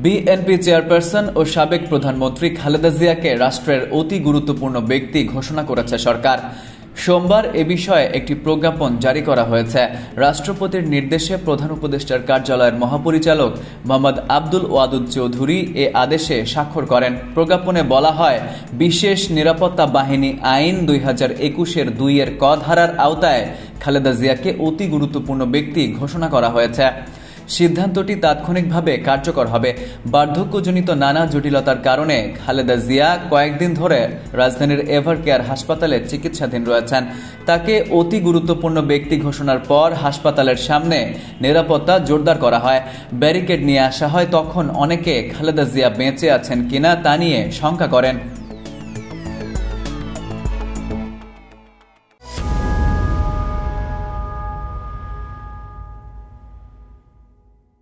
BNP chairperson ও সাবেক প্রধানমন্ত্রী খালেদা জিয়াকে রাষ্ট্রের অতি গুরুত্বপূর্ণ ব্যক্তি ঘোষণা করেছে সরকার। সোমবার এ বিষয়ে একটি প্রজ্ঞাপন জারি করা হয়েছে। রাষ্ট্রপতির নির্দেশে প্রধান উপদেষ্টার কার্যালয়ের মহাপরিচালক মোহাম্মদ আব্দুল ওয়াদুদ চৌধুরী এ আদেশে স্বাক্ষর করেন। প্রজ্ঞাপনে বলা হয়, বিশেষ নিরাপত্তা বাহিনী আইন 2021-এর 2-এর ক ধারার আওতায় খালেদা জিয়াকে অতি গুরুত্বপূর্ণ ব্যক্তি ঘোষণা করা হয়েছে। সিদ্ধান্তটি তাৎক্ষণিকভাবে কার্যকর হবে। বার্ধক্যজনিত নানা জটিলতার কারণে খালেদা জিয়া কয়েকদিন ধরে রাজধানীর এভারকেয়ার হাসপাতালে চিকিৎসাধীন রয়েছেন। তাকে অতি গুরুত্বপূর্ণ ব্যক্তি ঘোষণার পর হাসপাতালের সামনে নিরাপত্তা জোরদার করা হয়, ব্যারিকেড নিয়ে আসা হয়। তখন অনেকে খালেদা জিয়া বেঁচে আছেন কিনা তা নিয়ে শঙ্কা করেন।